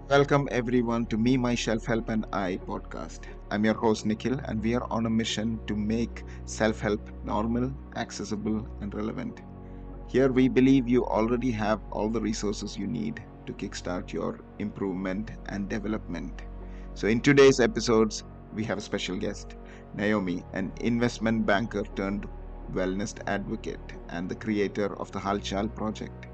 Welcome everyone to Me, My Self Help and I podcast. I'm your host Nikhil, and we are on a mission to make self help normal, accessible, and relevant. Here we believe you already have all the resources you need to kickstart your improvement and development. So, in today's episodes, we have a special guest, Naomi, an investment banker turned wellness advocate and the creator of the Halchal project.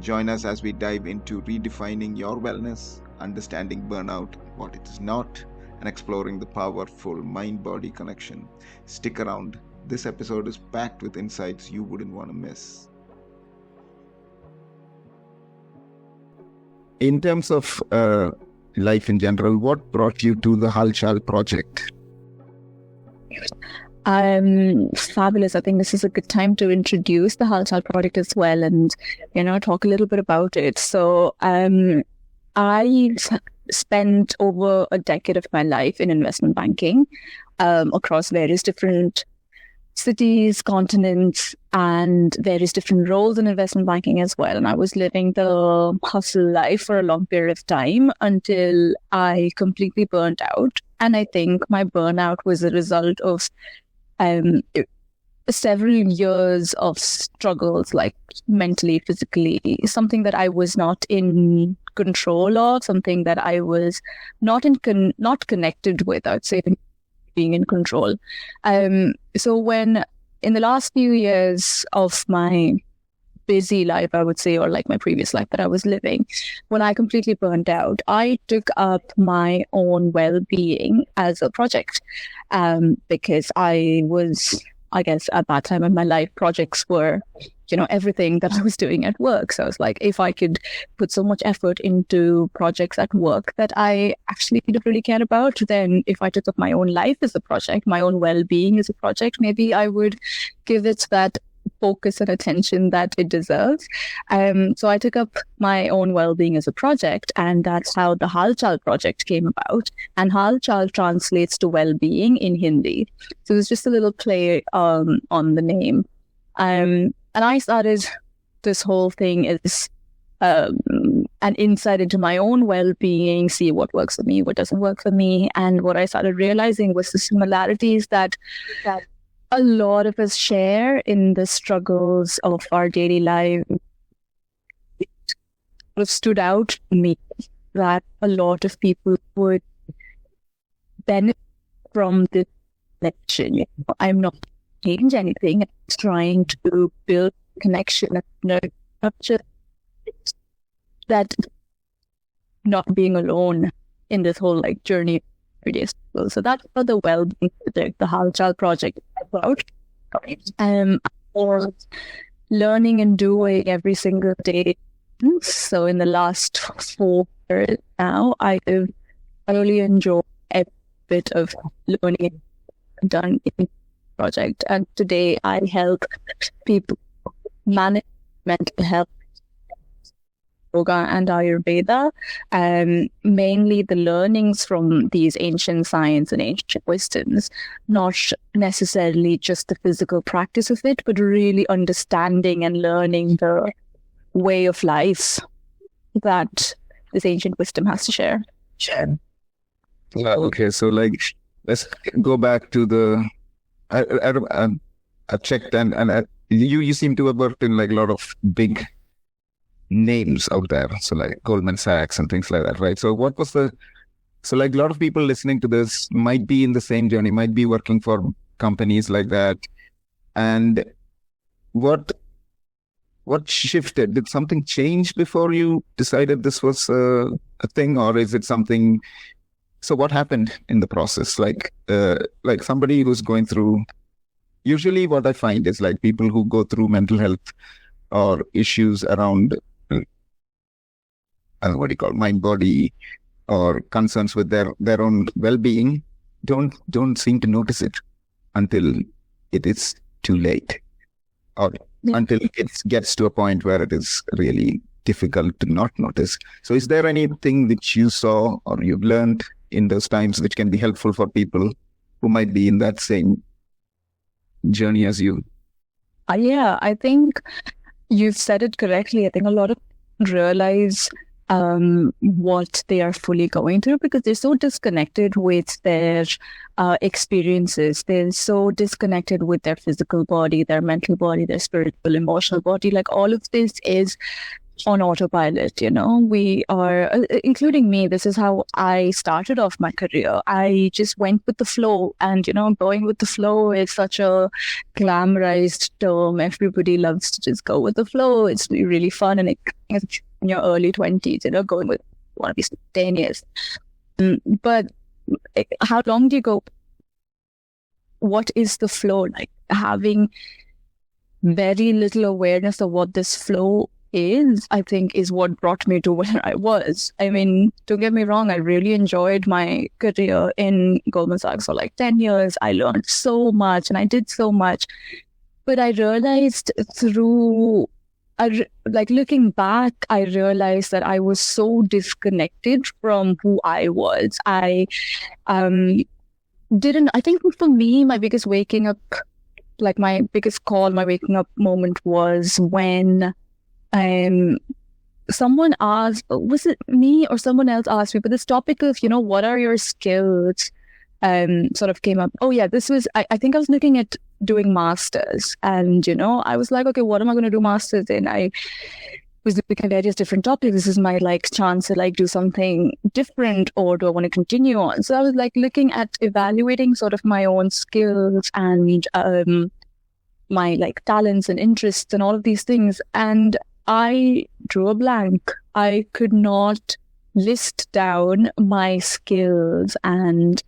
Join us as we dive into redefining your wellness, understanding burnout, what it is not, and exploring the powerful mind body connection. Stick around. This episode is packed with insights you wouldn't want to miss. In terms of life in general, what brought you to the Halchal project? Fabulous. I think this is a good time to introduce the Halchal project as well and, talk a little bit about it. So, I spent over a decade of my life in investment banking, across various different cities, continents, and various different roles in investment banking as well. And I was living the hustle life for a long period of time until I completely burnt out. And I think my burnout was a result of several years of struggles, like mentally, physically, something that I was not in control of, something that I was not connected with, I'd say, being in control. So when in the last few years of my busy life, I would say, or like my previous life that I was living, when I completely burned out, I took up my own well-being as a project, because I guess at that time in my life, projects were, everything that I was doing at work. So I was like, if I could put so much effort into projects at work that I actually don't really care about, then if I took up my own life as a project, my own well-being as a project, maybe I would give it that focus and attention that it deserves. So I took up my own well-being as a project, and that's how the Halchal project came about. And Halchal translates to well-being in Hindi. So it was just a little play on the name. And I started this whole thing as an insight into my own well-being, see what works for me, what doesn't work for me. And what I started realizing was the similarities that a lot of us share in the struggles of our daily life. It sort of stood out to me that a lot of people would benefit from this connection. I'm not change anything. I'm trying to build connection, not just that, not being alone in this whole journey. So that's what the well-being project, the Halchal project, is about. Or learning and doing every single day. So in the last 4 years now, I have thoroughly enjoyed a bit of learning done in the project. And today I help people manage mental health, yoga and Ayurveda, mainly the learnings from these ancient science and ancient wisdoms, not necessarily just the physical practice of it, but really understanding and learning the way of life that this ancient wisdom has to share. Okay, so let's go back to the. I checked and you seem to have worked in a lot of big names out there, so like Goldman Sachs and things like that, right? So what was a lot of people listening to this might be in the same journey, might be working for companies like that. And what shifted? Did something change before you decided this was a thing, or is it something? So what happened in the process? Like somebody who's going through, usually what I find is people who go through mental health or issues around mind body or concerns with their own well-being don't seem to notice it until it is too late, or until it gets to a point where it is really difficult to not notice. So is there anything which you saw or you've learned in those times which can be helpful for people who might be in that same journey as you? Yeah, I think you've said it correctly. I think a lot of people realize what they are fully going through, because they're so disconnected with their experiences. They're so disconnected with their physical body, their mental body, their spiritual, emotional body. Like all of this is on autopilot, we are, including me, this is how I started off my career. I just went with the flow, and, going with the flow is such a glamorized term. Everybody loves to just go with the flow. It's really fun, and it's in your early 20s, going with one of these 10 years. But how long do you go? What is the flow? Like having very little awareness of what this flow is, I think, is what brought me to where I was. I mean, don't get me wrong, I really enjoyed my career in Goldman Sachs for like 10 years. I learned so much and I did so much. But I realized looking back, I realized that I was so disconnected from who I was. I think for me, my biggest waking up moment was when someone asked, was it me or someone else asked me, but this topic of, what are your skills sort of came up. Oh yeah, this was, I think I was looking at doing masters, and, I was like, okay, what am I going to do masters in? I was looking at various different topics. This is my chance to do something different, or do I want to continue on? So I was looking at evaluating sort of my own skills and my talents and interests and all of these things. And I drew a blank. I could not list down my skills and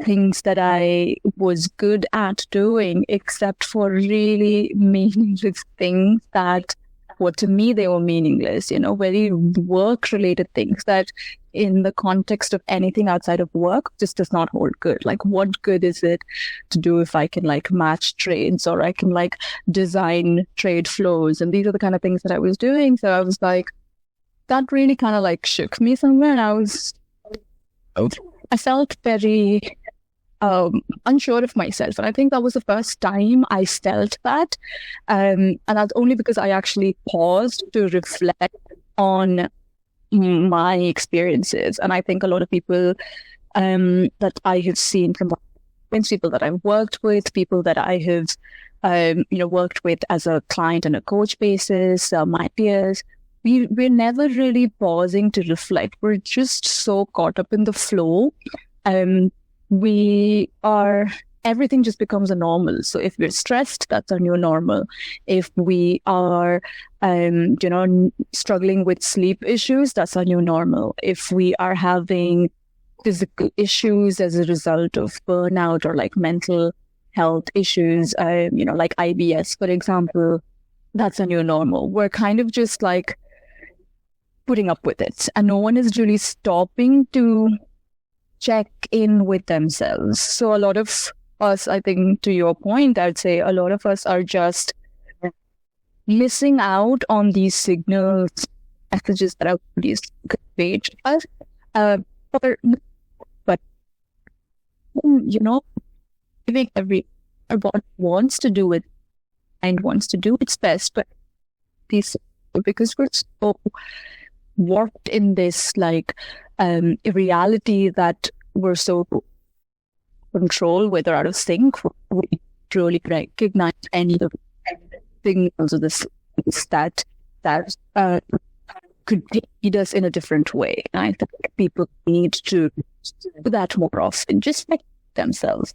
things that I was good at doing, except for really meaningless things that, to me, they were meaningless, very work-related things that in the context of anything outside of work just does not hold good. What good is it to do if I can match trades, or I can design trade flows? And these are the kind of things that I was doing. So I was that really kind of shook me somewhere. And I felt very unsure of myself. And I think that was the first time I felt that. And that's only because I actually paused to reflect on my experiences. And I think a lot of people that I have seen from people that I've worked with, people that I have worked with as a client and a coach basis, my peers, we're never really pausing to reflect. We're just so caught up in the flow. Everything just becomes a normal. So if we're stressed, that's our new normal. If we are, struggling with sleep issues, that's our new normal. If we are having physical issues as a result of burnout or mental health issues, like IBS, for example, that's a new normal. We're kind of just putting up with it, and no one is really stopping to check in with themselves. So a lot of us, I think, to your point, I'd say a lot of us are just missing out on these signals, messages that are these conveyed to us. But giving everyone wants to do it and wants to do its best, but because we're so warped in this reality that we're so control with or out of sync, we truly recognize any of the signals of this that could lead us in a different way. And I think people need to do that more often, just like themselves.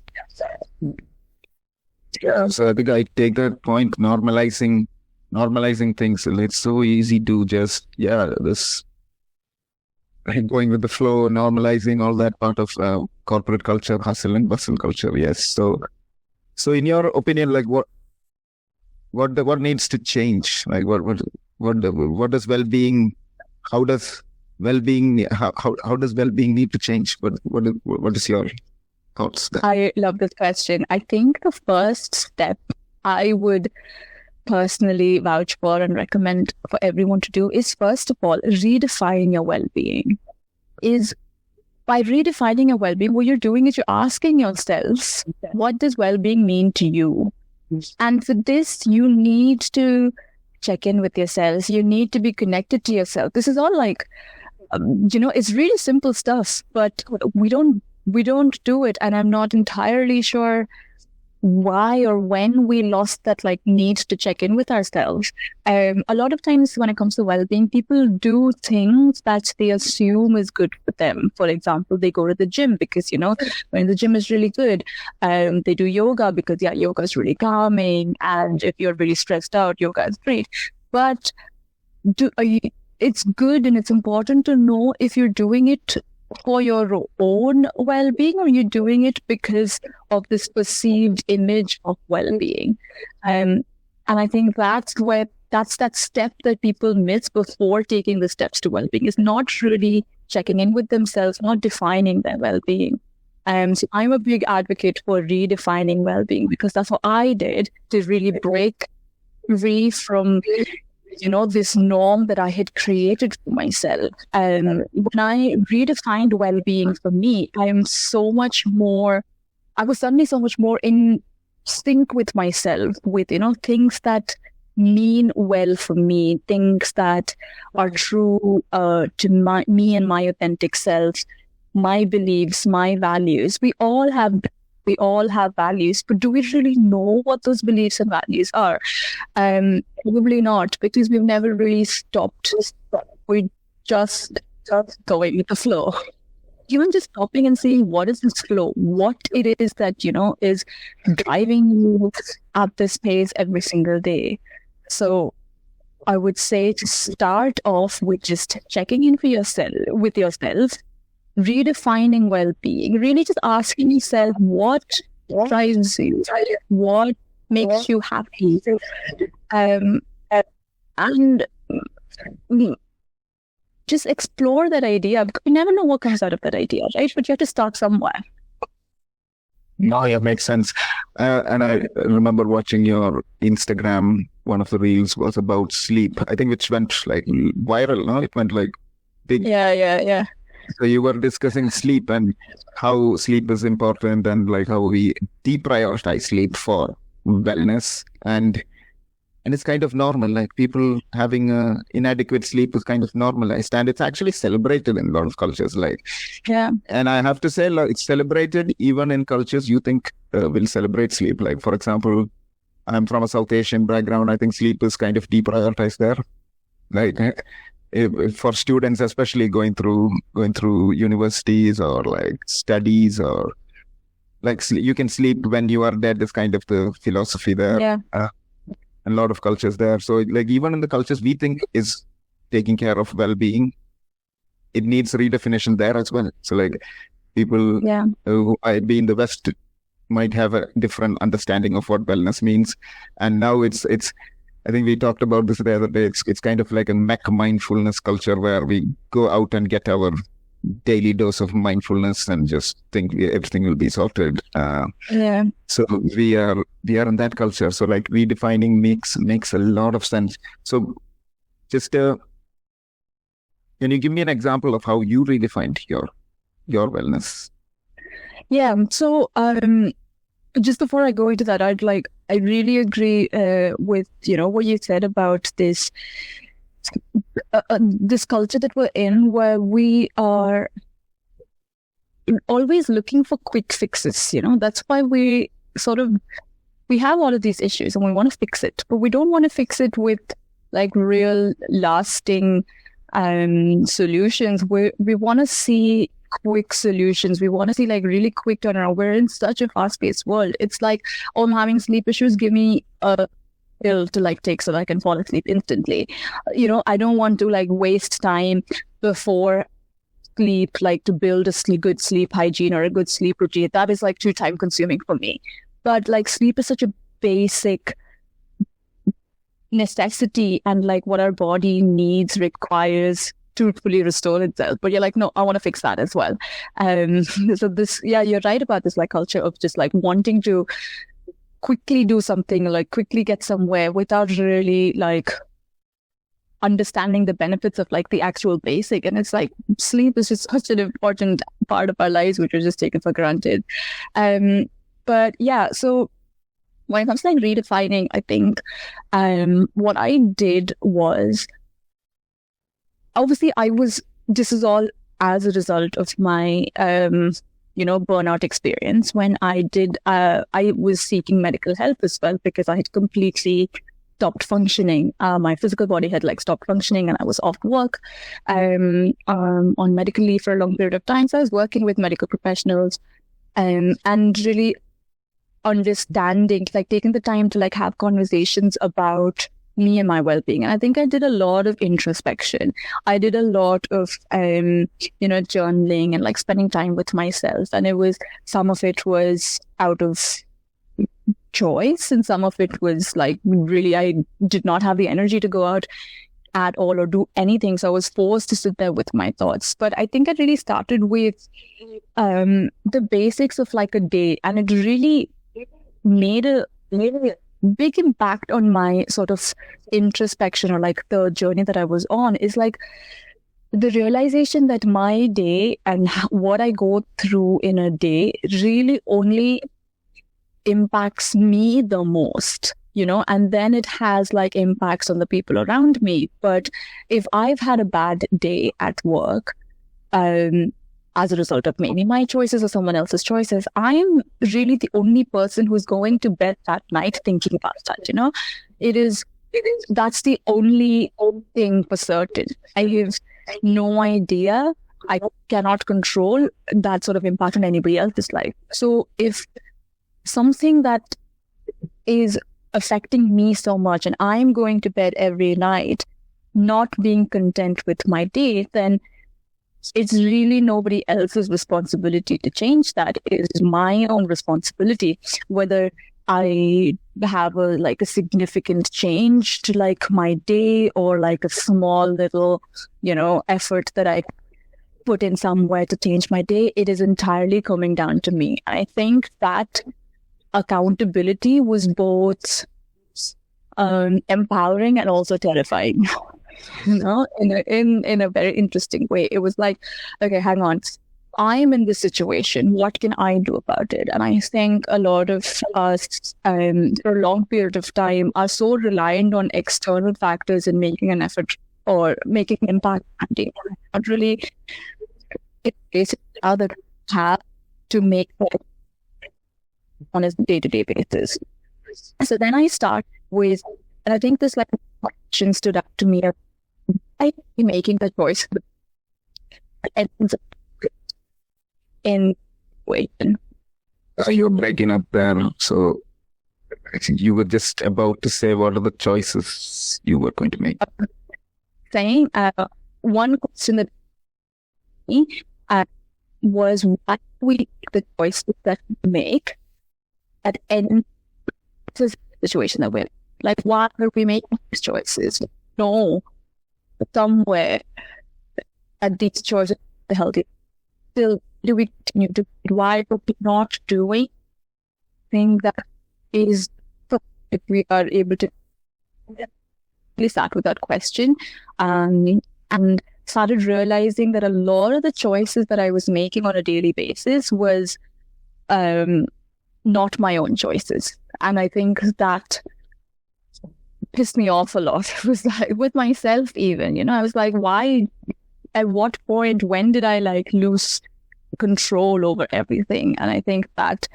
Yeah, so I think I take that point, normalizing things. It's so easy to just, this going with the flow, normalizing all that part of corporate culture, hustle and bustle culture. Yes. So in your opinion, what needs to change? What does well-being? How does well-being? How does well-being need to change? What is your thoughts there? I love this question. I think the first step I would personally vouch for and recommend for everyone to do is, first of all, redefine your well-being. By redefining your well-being, what you're doing is you're asking yourself, what does well-being mean to you? And for this, you need to check in with yourself. You need to be connected to yourself. This is all it's really simple stuff, but we don't do it. And I'm not entirely sure why or when we lost that like need to check in with ourselves. A lot of times when it comes to well-being, people do things that they assume is good for them. For example, they go to the gym because, when the gym is really good. They do yoga because, yoga is really calming. And if you're really stressed out, yoga is great. But it's good and it's important to know if you're doing it for your own well-being, or you're doing it because of this perceived image of well-being. And I think that's that step that people miss before taking the steps to well-being, is not really checking in with themselves, not defining their well-being. So I'm a big advocate for redefining well-being, because that's what I did to really break free from this norm that I had created for myself. And when I redefined well-being for me, I was suddenly so much more in sync with myself, with, things that mean well for me, things that are true to me and my authentic self, my beliefs, my values. We all have values, but do we really know what those beliefs and values are? Probably not, because we've never really stopped. We're just going with the flow. Even just stopping and seeing what is this flow, what it is that, is driving you at this pace every single day. So I would say to start off with just checking in with yourself, redefining well-being, really just asking yourself what drives you, what makes you happy, and just explore that idea, because you never know what comes out of that idea, right? But you have to start somewhere. No, yeah, makes sense. And I remember watching your Instagram. One of the reels was about sleep, I think, which went like viral. No, it went like big. Yeah. So you were discussing sleep and how sleep is important, and like how we deprioritize sleep for wellness, and it's kind of normal. Like people having inadequate sleep is kind of normalized, and it's actually celebrated in a lot of cultures. Like, yeah. And I have to say, like, it's celebrated even in cultures you think will celebrate sleep. Like, for example, I'm from a South Asian background. I think sleep is kind of deprioritized there. Like, for students, especially going through universities or like studies, or like you can sleep when you are dead is kind of the philosophy there. Yeah. A lot of cultures there. So like even in the cultures we think is taking care of well-being, it needs redefinition there as well. So like people who might be in the West might have a different understanding of what wellness means, and now it's I think we talked about this the other day. It's kind of like a mindfulness culture where we go out and get our daily dose of mindfulness and just think everything will be sorted. So we are in that culture. So like redefining makes a lot of sense. So just can you give me an example of how you redefined your wellness? Yeah. So just before I go into that, I really agree with what you said about this this culture that we're in, where we are always looking for quick fixes. That's why we have all of these issues and we want to fix it, but we don't want to fix it with like real lasting solutions. We want to see quick solutions. We want to see like really quick turnaround. We're in such a fast-paced world. It's like, oh, I'm having sleep issues, give me a pill to like take so that I can fall asleep instantly. I don't want to like waste time before sleep, like to build a good sleep hygiene or a good sleep routine. That is like too time consuming for me. But like sleep is such a basic necessity, and like what our body needs, requires to fully restore itself. But you're like, no, I want to fix that as well. So this, you're right about this like culture of just like wanting to quickly do something, like quickly get somewhere without really like understanding the benefits of like the actual basic. And it's like sleep is just such an important part of our lives, which are just taken for granted. But yeah, so when it comes to like redefining, I think what I did was, obviously I was this is all as a result of my burnout experience. When I was seeking medical help as well, because I had completely stopped functioning. My physical body had stopped functioning, and I was off work on medical leave for a long period of time. So I was working with medical professionals and really understanding, taking the time to have conversations about me and my well-being. And I think I did a lot of introspection. I did a lot of journaling and spending time with myself. And some of it was out of choice, and some of it was really, I did not have the energy to go out at all or do anything. So I was forced to sit there with my thoughts. But I think it really started with the basics of a day, and it really made a big impact on my sort of introspection, or the journey that I was on, is the realization that my day and what I go through in a day really only impacts me the most, and then it has impacts on the people around me. But if I've had a bad day at work, as a result of maybe my choices or someone else's choices, I'm really the only person who's going to bed that night thinking about that. That's the only thing for certain. I have no idea. I cannot control that sort of impact on anybody else's life. So if something that is affecting me so much, and I'm going to bed every night not being content with my day, then it's really nobody else's responsibility to change that. It is my own responsibility, whether I have a significant change to my day, or a small little, effort that I put in somewhere to change my day. It is entirely coming down to me. I think that accountability was both empowering and also terrifying. In a very interesting way. It was okay, hang on, I'm in this situation. What can I do about it? And I think a lot of us, for a long period of time, are so reliant on external factors in making an effort or making an impact. Not really, it's other have to make that on a day-to-day basis. So then I start with, and I think this question stood out to me. I be making the choice in waiting. You're breaking up there. So I think you were just about to say what are the choices you were going to make. Saying one question that was, why we make the choices that we make at any situation that we're in? Why are we making these choices? No. Somewhere at these choices, the healthy, still do we continue to, why are we not doing things that is, if we are able to start with that question, and started realizing that a lot of the choices that I was making on a daily basis was not my own choices. And I think that pissed me off a lot. It was with myself even, I was why, at what point, when did I lose control over everything? And I think that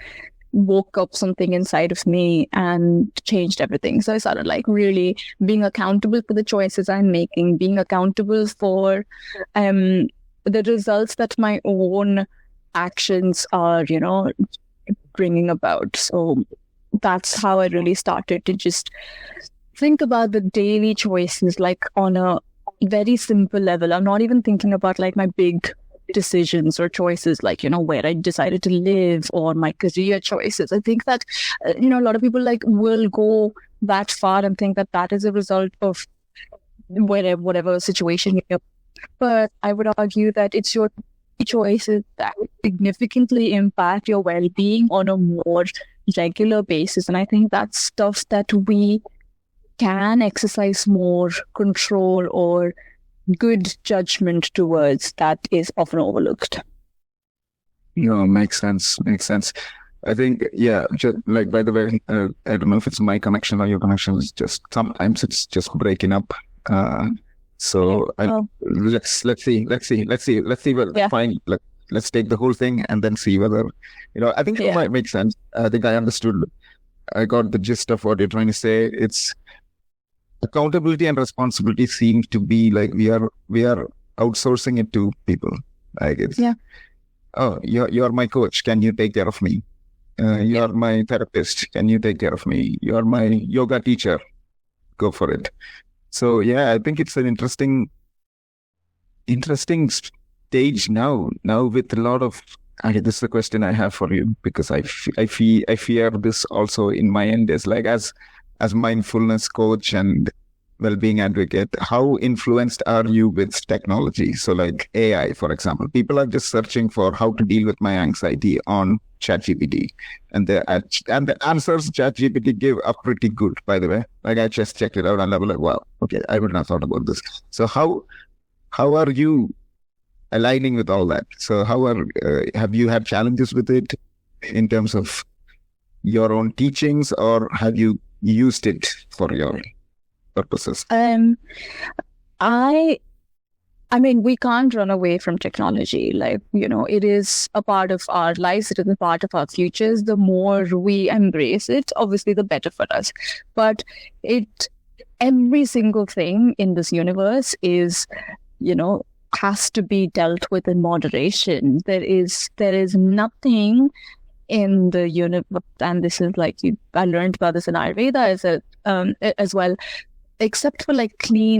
woke up something inside of me and changed everything. So I started really being accountable for the choices I'm making, being accountable for the results that my own actions are, bringing about. So that's how I really started to just think about the daily choices on a very simple level. I'm not even thinking about my big decisions or choices where I decided to live or my career choices. I think that a lot of people will go that far and think that that is a result of whatever situation you're in. But I would argue that it's your choices that significantly impact your well-being on a more regular basis. And I think that's stuff that we can exercise more control or good judgment towards, that is often overlooked. Makes sense. I think, just by the way, I don't know if it's my connection or your connection. It's just, sometimes it's just breaking up. So let's see Yeah. fine. Let's take the whole thing and then see whether, I think it Yeah. might make sense. I think I understood. I got the gist of what you're trying to say. It's accountability and responsibility seem to be like we are outsourcing it to people. Like it's, Yeah. oh, you're my coach. Can you take care of me? You're my therapist. Can you take care of me? You're my yoga teacher. Go for it. So yeah, I think it's an interesting stage now. Now with a lot of, okay, this is the question I have for you, because I fear this also in my end, is like, as mindfulness coach and well-being advocate, how influenced are you with technology? So like AI, for example, people are just searching for how to deal with my anxiety on ChatGPT, and the answers ChatGPT give are pretty good, by the way. Like I just checked it out and I was like, wow, okay, I would not have thought about this. So how are you aligning with all that? So have you had challenges with it in terms of your own teachings, or have you used it for your purposes? I mean, we can't run away from technology. Like, it is a part of our lives. It is a part of our futures. The more we embrace it, obviously, the better for us. But every single thing in this universe is, has to be dealt with in moderation. There is nothing in the universe, and this is like I learned about this in Ayurveda as well, except for like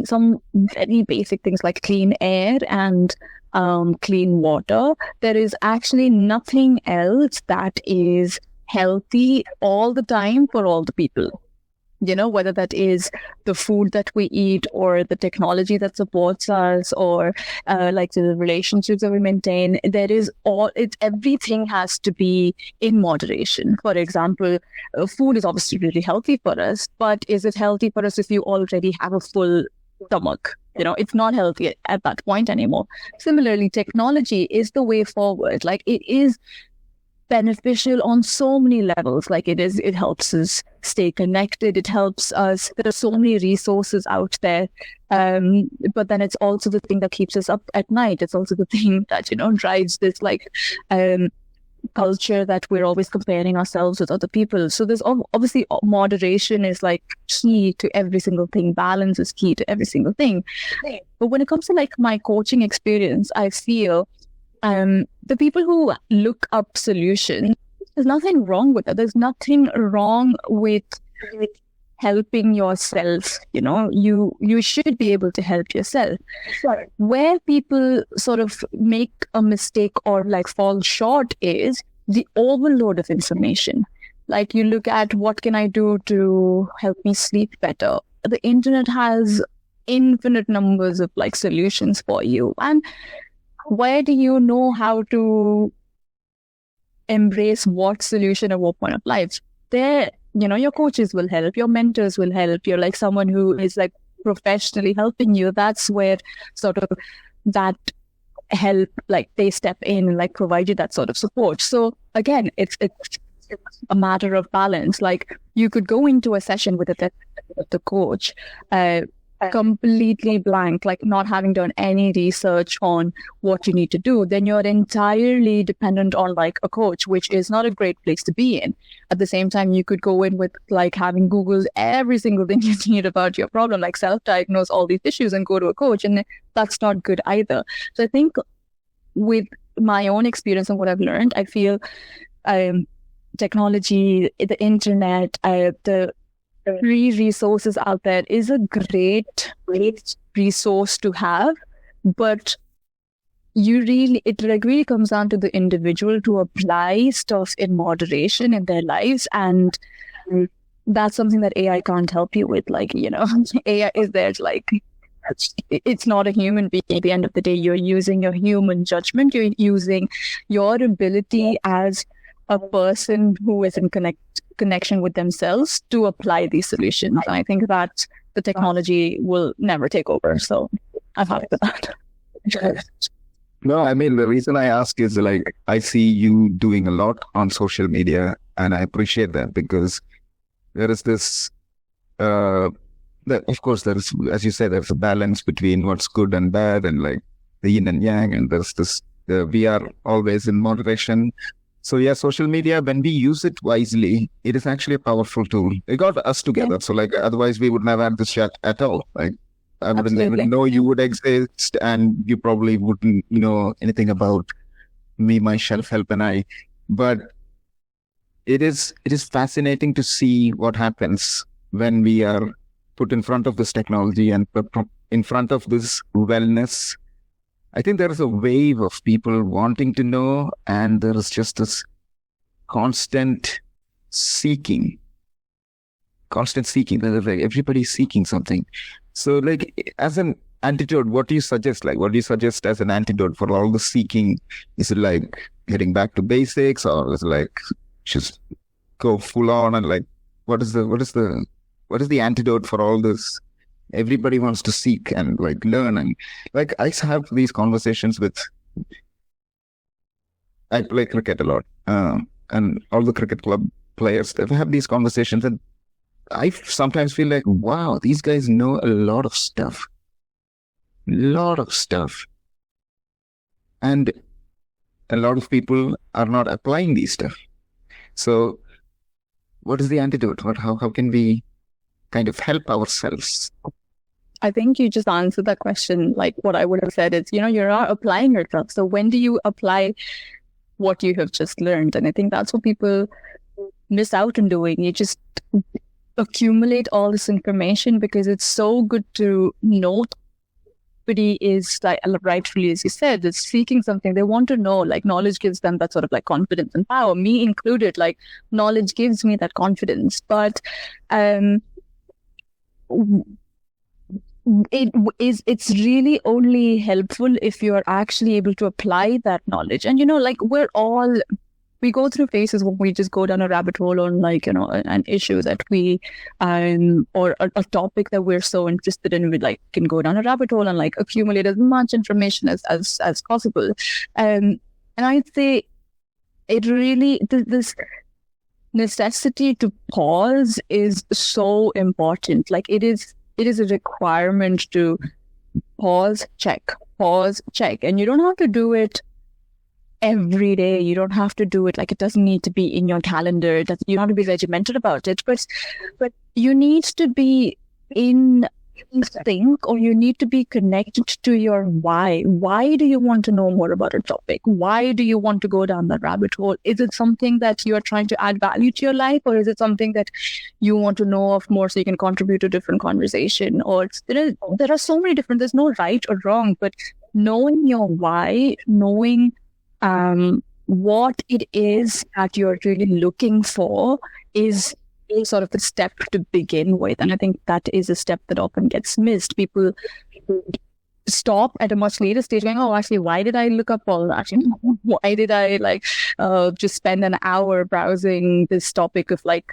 some very basic things like clean air and clean water. There is actually nothing else that is healthy all the time for all the people. Whether that is the food that we eat or the technology that supports us, or like the relationships that we maintain. Everything has to be in moderation. For example, food is obviously really healthy for us, but is it healthy for us if you already have a full stomach? It's not healthy at that point anymore. Similarly, technology is the way forward. Like, it is beneficial on so many levels. Like, it helps us stay connected. It helps us. There are so many resources out there. But then it's also the thing that keeps us up at night. It's also the thing that, drives this culture that we're always comparing ourselves with other people. So there's obviously moderation is like key to every single thing. Balance is key to every single thing. But when it comes to like my coaching experience, I feel the people who look up solutions, there's nothing wrong with that. There's nothing wrong with helping yourself. You should be able to help yourself. Sure. Where people sort of make a mistake or like fall short is the overload of information. Like, you look at, what can I do to help me sleep better? The internet has infinite numbers of like solutions for you. And where do you know how to embrace what solution at what point of life? Your coaches will help, your mentors will help, you're like someone who is like professionally helping you. That's where sort of that help, like they step in and like provide you that sort of support. So again, it's a matter of balance. Like, you could go into a session with the coach completely blank, like not having done any research on what you need to do. Then you're entirely dependent on like a coach, which is not a great place to be in. At the same time, you could go in with like having Googled every single thing you need about your problem, like self-diagnose all these issues and go to a coach, and that's not good either. So I think with my own experience and what I've learned, I feel technology, the internet, the free resources out there is a great resource to have, but it really comes down to the individual to apply stuff in moderation in their lives. And that's something that AI can't help you with. Like, AI is there to like, it's not a human being. At the end of the day, you're using your human judgment. You're using your ability as a person who is in connection with themselves to apply these solutions. And I think that the technology will never take over. So I'm happy with that. No, I mean, the reason I ask is like, I see you doing a lot on social media, and I appreciate that, because there is this of course, there is, as you say, there's a balance between what's good and bad, and like the yin and yang, and there's this. We are always in moderation. So yeah, social media, when we use it wisely, it is actually a powerful tool. It got us together. Yeah. So like, otherwise we would never have this chat at all. Like, I wouldn't Absolutely. even know you would exist, and you probably wouldn't know anything about me, my self-help, and I. But it is fascinating to see what happens when we are put in front of this technology and in front of this wellness. I think there is a wave of people wanting to know, and there is just this constant seeking. Everybody's seeking something. So, like, as an antidote, what do you suggest? Like, what do you suggest as an antidote for all the seeking? Is it like getting back to basics, or is it like just go full on, and like, what is the antidote for all this? Everybody wants to seek and like learn, and like I have these conversations with. I play cricket a lot, and all the cricket club players, they have these conversations, and I sometimes feel like, wow, these guys know a lot of stuff, and a lot of people are not applying these stuff. So, what is the antidote? How can we kind of help ourselves? I think you just answered that question. Like what I would have said is, you're not applying yourself. So when do you apply what you have just learned? And I think that's what people miss out on doing. You just accumulate all this information because it's so good to know. Everybody is, like, rightfully, as you said, is seeking something. They want to know, like, knowledge gives them that sort of like confidence and power, me included. Like, knowledge gives me that confidence. But it's really only helpful if you're actually able to apply that knowledge. And like, we go through phases when we just go down a rabbit hole on, like, an issue that we or a topic that we're so interested in. We like can go down a rabbit hole and like accumulate as much information as possible. And I'd say it really, this necessity to pause is so important. Like, it is a requirement to pause, check. And you don't have to do it every day. You don't have to do it, like, it doesn't need to be in your calendar. You don't have to be regimented about it. But you need to be in sync, or you need to be connected to your why. Why do you want to know more about a topic? Why do you want to go down that rabbit hole? Is it something that you are trying to add value to your life, or is it something that you want to know of more so you can contribute to a different conversation? Or there are so many different, there's no right or wrong, but knowing your why, knowing what it is that you're really looking for is sort of the step to begin with. And I think that is a step that often gets missed. People stop at a much later stage going, oh, actually, why did I look up all that? Why did I just spend an hour browsing this topic of like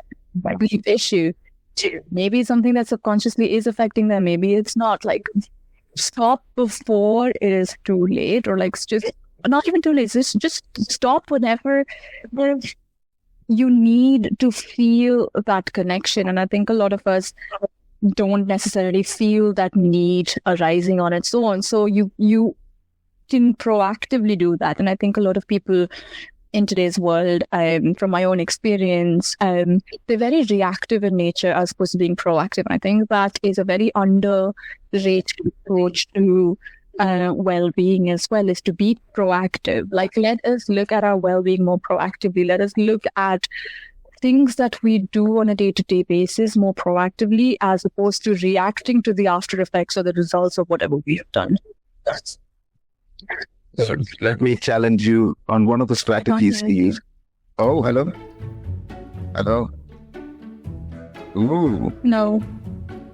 my belief issue? Maybe it's something that subconsciously is affecting them. Maybe it's not. Like, stop before it is too late, or like just not even too late. Just stop whenever you need to feel that connection. And I think a lot of us don't necessarily feel that need arising on its own. So you can proactively do that. And I think a lot of people in today's world, from my own experience, they're very reactive in nature as opposed to being proactive. And I think that is a very underrated approach to well-being as well, is to be proactive. Like, let us look at our well-being more proactively. Let us look at things that we do on a day-to-day basis more proactively, as opposed to reacting to the after effects or the results of whatever we have done. So let me challenge you on one of the strategies we use. Oh, hello. Ooh. No,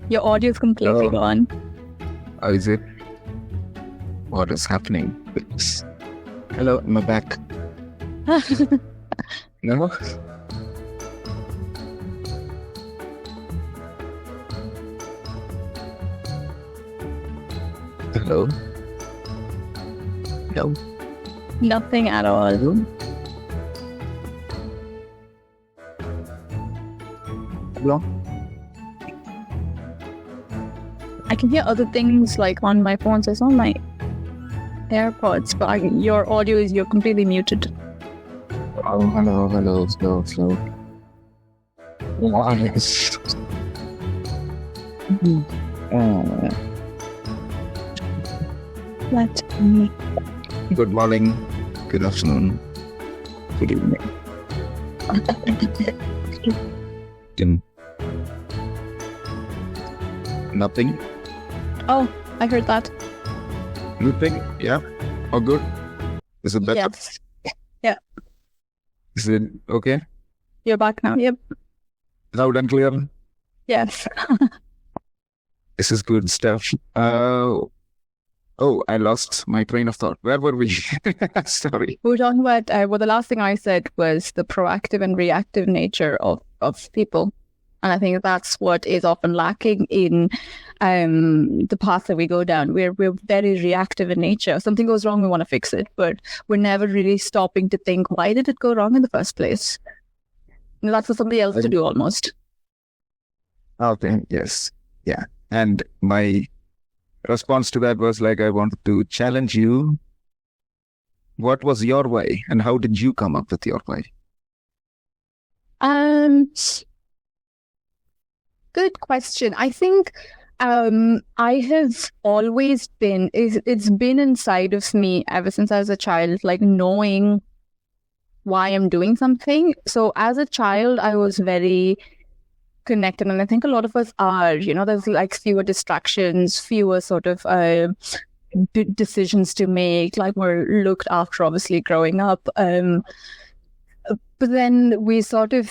your audio is completely gone. Oh, is it? What is happening? Hello, am I back? No? Hello? No. Nothing at all. Hello? I can hear other things like on my phone, so it's on my AirPods, but your audio you're completely muted. Oh, hello, slow. Nice. Let me. Good morning, good afternoon, good evening. Nothing? Oh, I heard that. Nothing? Yeah? All good? Is it better? Yes. Yeah. Is it okay? You're back now. Yep. Loud and clear? Yes. This is good stuff. I lost my train of thought. Where were we? Sorry. We were talking about, the last thing I said was the proactive and reactive nature of people. And I think that's what is often lacking in the path that we go down. We're very reactive in nature. Something goes wrong, we want to fix it, but we're never really stopping to think, why did it go wrong in the first place? And that's for somebody else to do almost. Okay, yes. Yeah. And my response to that was like, I wanted to challenge you. What was your why and how did you come up with your why? Good question. I think I have always been, it's been inside of me ever since I was a child, like knowing why I'm doing something. So as a child, I was very connected, and I think a lot of us are, there's like fewer distractions, fewer sort of decisions to make, like we're looked after obviously growing up. But then we sort of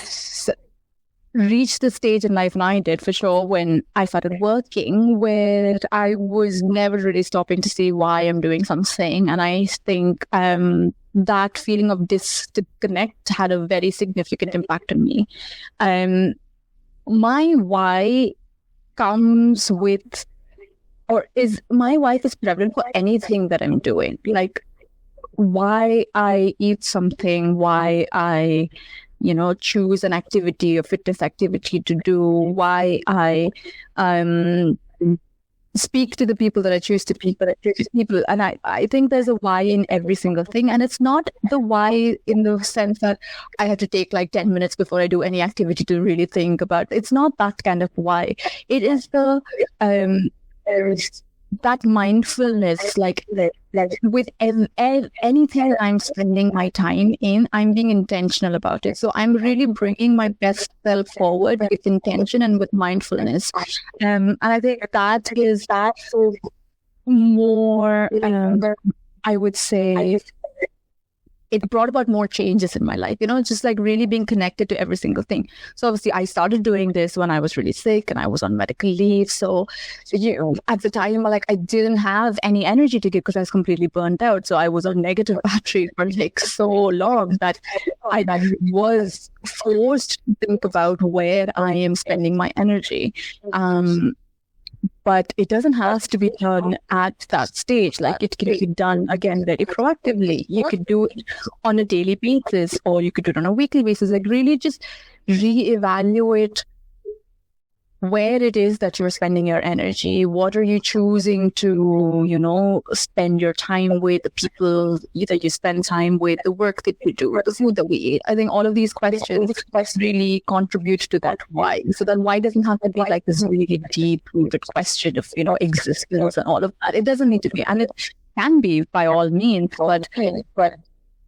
reached the stage in life, and I did for sure, when I started working, where I was never really stopping to see why I'm doing something. And I think that feeling of disconnect had a very significant impact on me. My why comes with, my why is prevalent for anything that I'm doing. Like why I eat something, why I, choose an activity, a fitness activity to do, why I speak to the people that I choose to speak to people. And I think there's a why in every single thing. And it's not the why in the sense that I have to take like 10 minutes before I do any activity to really think about it. It's not that kind of why. It is the that mindfulness, like with anything that I'm spending my time in, I'm being intentional about it. So I'm really bringing my best self forward with intention and with mindfulness. And I think that is more, I would say, it brought about more changes in my life, just like really being connected to every single thing. So obviously I started doing this when I was really sick and I was on medical leave. So, at the time, like I didn't have any energy to give because I was completely burnt out. So I was on negative battery for like so long that I was forced to think about where I am spending my energy. But it doesn't have to be done at that stage. Like it can be done again very proactively. You could do it on a daily basis, or you could do it on a weekly basis. Like really just reevaluate where it is that you're spending your energy. What are you choosing to, spend your time with, the people that you spend time with, the work that you do, the food that we eat. I think all of these questions really contribute to that why. So that why doesn't have to be like this really deep-rooted question of, existence and all of that. It doesn't need to be. And it can be by all means, but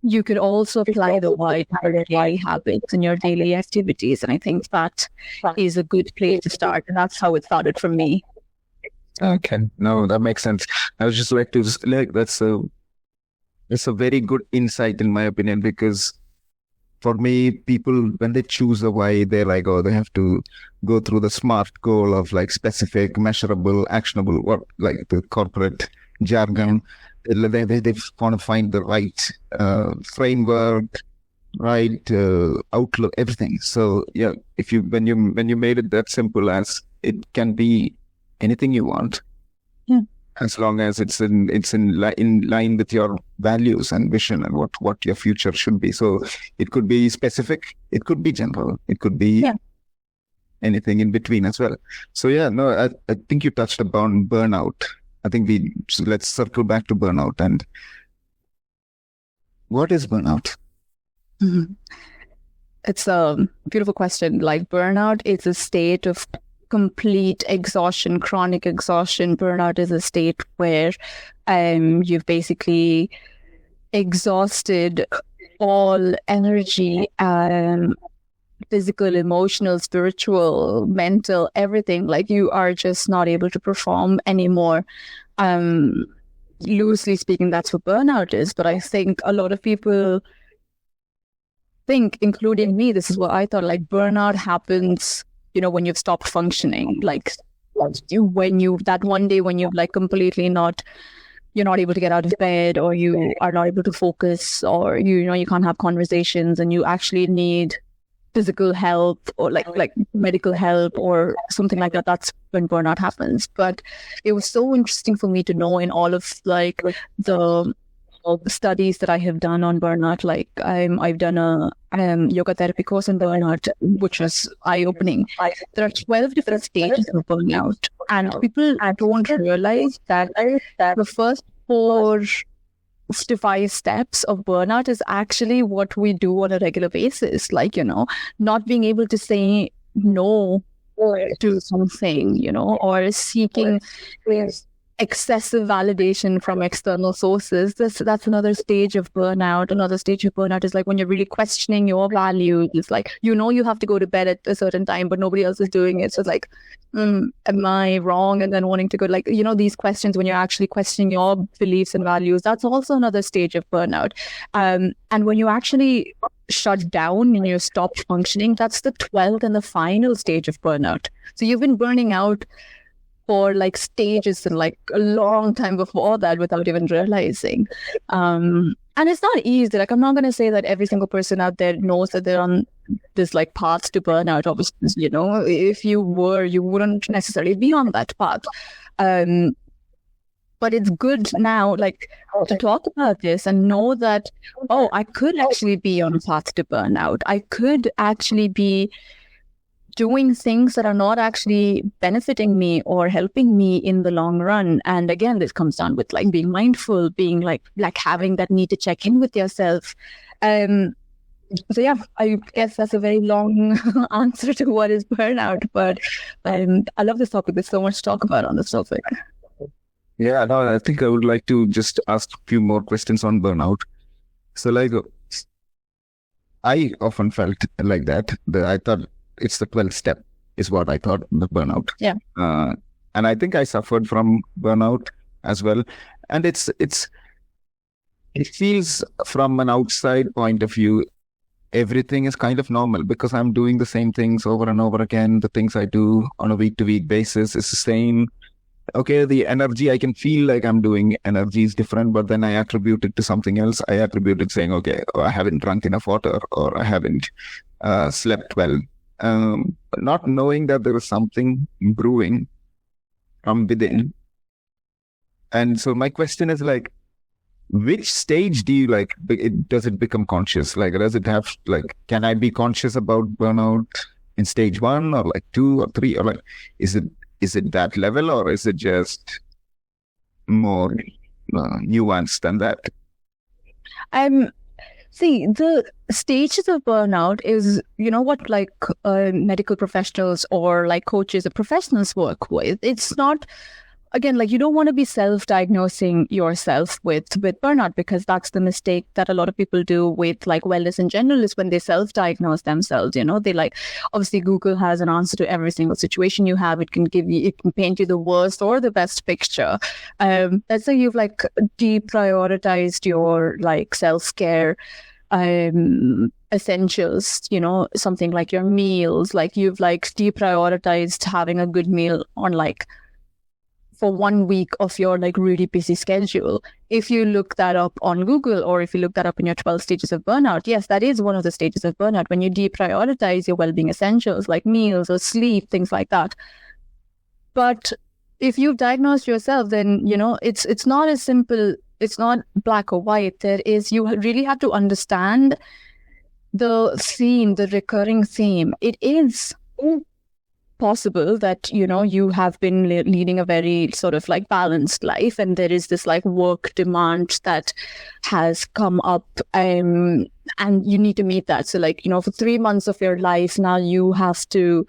you could also apply the why to your daily habits and your daily activities. And I think that is a good place to start. And that's how it started for me. Okay. No, that makes sense. I was just that's a very good insight in my opinion, because for me, people, when they choose a why, they're like, they have to go through the SMART goal of like specific, measurable, actionable, or like the corporate jargon. They want to find the right framework, right outlook, everything. So yeah, when you made it that simple as it can be anything you want, as long as it's in line with your values and vision and what your future should be. So it could be specific, it could be general, it could be anything in between as well. So yeah, no, I think you touched upon burnout. I think let's circle back to burnout. And what is burnout? Mhm. It's a beautiful question. Like burnout is a state of complete exhaustion, chronic exhaustion. Burnout is a state where you've basically exhausted all energy, physical, emotional, spiritual, mental, everything. Like you are just not able to perform anymore. Loosely speaking, that's what burnout is. But I think a lot of people think, including me, this is what I thought, like burnout happens, when you've stopped functioning, like when you, that one day when you're like completely you're not able to get out of bed, or you are not able to focus, or you can't have conversations, and you actually need physical help, or like medical help or something like that. That's when burnout happens. But it was so interesting for me to know, in all of like the studies that I have done on burnout, like I've done a yoga therapy course on burnout, which was eye-opening. There are 12 different stages of burnout, and people don't realize that the first 4 to 5 steps of burnout is actually what we do on a regular basis, like not being able to say no to something, or seeking excessive validation from external sources. That's another stage of burnout. Another stage of burnout is like when you're really questioning your values. It's like you have to go to bed at a certain time, but nobody else is doing it. So it's like, am I wrong? And then wanting to go, like, these questions when you're actually questioning your beliefs and values. That's also another stage of burnout. And when you actually shut down and you stop functioning, that's the 12th and the final stage of burnout. So you've been burning out for like stages and like a long time before that without even realizing. And it's not easy. Like, I'm not going to say that every single person out there knows that they're on this like path to burnout. Obviously, if you were, you wouldn't necessarily be on that path. But it's good now, like, to talk about this and know that, I could actually be on a path to burnout. I could actually be doing things that are not actually benefiting me or helping me in the long run. And again, this comes down with like being mindful, being like having that need to check in with yourself. So yeah, I guess that's a very long answer to what is burnout, but I love this topic. There's so much to talk about on this topic. Yeah, no, I think I would like to just ask a few more questions on burnout. So like, I often felt like that I thought it's the 12th step is what I thought, the burnout. Yeah. And I think I suffered from burnout as well. And it feels from an outside point of view, everything is kind of normal because I'm doing the same things over and over again. The things I do on a week-to-week basis is the same. Okay, the energy, I can feel like I'm doing energy is different, but then I attribute it to something else. I attribute it saying, okay, I haven't drunk enough water, or I haven't slept well. Not knowing that there is something brewing from within. And so my question is like, which stage do you does it become conscious? Like, does it have, like, can I be conscious about burnout in stage 1 or like 2 or 3, or like, is it that level, or is it just more nuanced than that? See, the stages of burnout is, what like medical professionals or like coaches or professionals work with. It's not, again, like, you don't want to be self-diagnosing yourself with burnout, because that's the mistake that a lot of people do with like wellness in general, is when they self-diagnose themselves. They like, obviously Google has an answer to every single situation you have. It can paint you the worst or the best picture. Let's say you've like deprioritized your like self-care essentials, something like your meals, like you've like deprioritized having a good meal on like for 1 week of your like really busy schedule. If you look that up on Google, or if you look that up in your 12 stages of burnout, yes, that is one of the stages of burnout, when you deprioritize your well-being essentials like meals or sleep, things like that. But if you've diagnosed yourself, then it's not as simple. It's not black or white. You really have to understand the theme, the recurring theme. It is possible that, you have been leading a very sort of like balanced life, and there is this like work demand that has come up, and you need to meet that. So like, for 3 months of your life now, you have to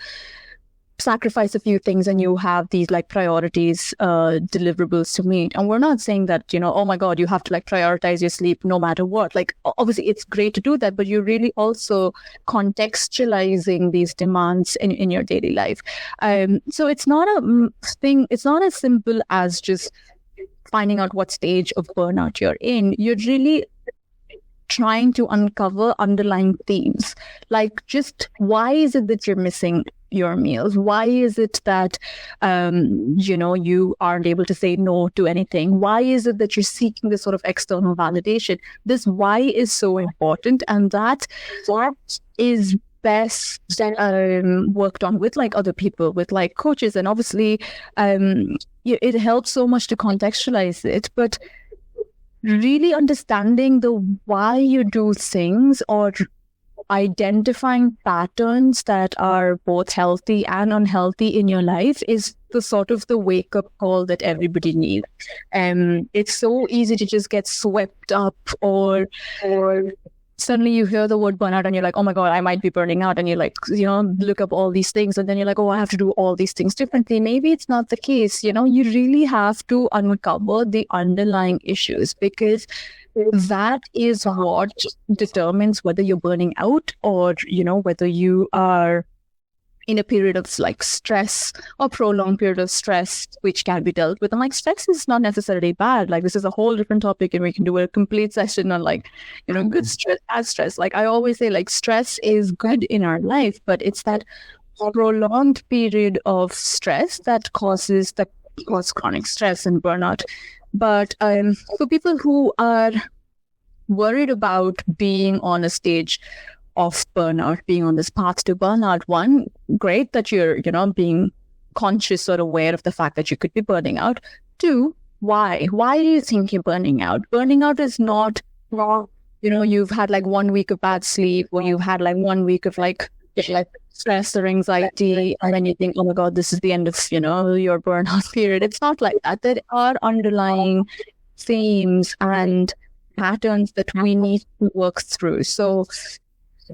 sacrifice a few things, and you have these like priorities, deliverables to meet. And we're not saying that, oh my God, you have to like prioritize your sleep no matter what. Like, obviously it's great to do that, but you're really also contextualizing these demands in your daily life. So it's not it's not as simple as just finding out what stage of burnout you're in. You're really trying to uncover underlying themes, like just why is it that you're missing your meals? Why is it that you aren't able to say no to anything? Why is it that you're seeking this sort of external validation? This why is so important, and that is best worked on with like other people, with like coaches, and obviously it helps so much to contextualize it, but really understanding the why you do things, or identifying patterns that are both healthy and unhealthy in your life, is the sort of the wake-up call that everybody needs. It's so easy to just get swept up, or suddenly you hear the word burnout and you're like, oh my God, I might be burning out. And you like, look up all these things, and then you're like, oh, I have to do all these things differently. Maybe it's not the case. You really have to uncover the underlying issues, because that is what determines whether you're burning out, or, whether you are in a period of like stress, or prolonged period of stress, which can be dealt with. And like, stress is not necessarily bad. Like, this is a whole different topic, and we can do a complete session on like, good stress, bad stress. Like, I always say, like, stress is good in our life, but it's that prolonged period of stress that causes chronic stress and burnout. But for people who are worried about being on a stage of burnout, being on this path to burnout, one, great that you're, being conscious or aware of the fact that you could be burning out. Two, why? Why do you think you're burning out? Burning out is not wrong. You've had like 1 week of bad sleep, or you've had like 1 week of like stress or anxiety, and then you think, oh my God, this is the end of, your burnout period. It's not like that. There are underlying themes and patterns that we need to work through. So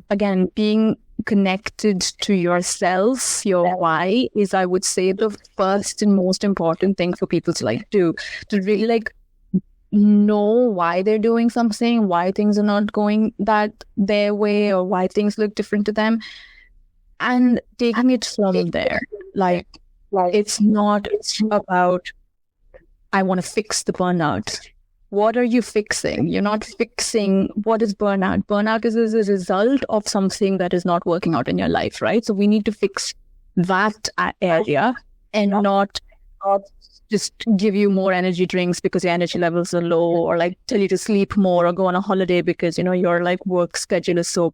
again, being connected to yourself, your why, is, I would say, the first and most important thing for people to like do, to really like know why they're doing something, why things are not going their way, or why things look different to them, and taking it from there. Like, it's not about, I want to fix the burnout. What are you fixing? You're not fixing what is burnout. Burnout is a result of something that is not working out in your life, right? So we need to fix that area, and not just give you more energy drinks because your energy levels are low, or like tell you to sleep more, or go on a holiday because, your like work schedule is so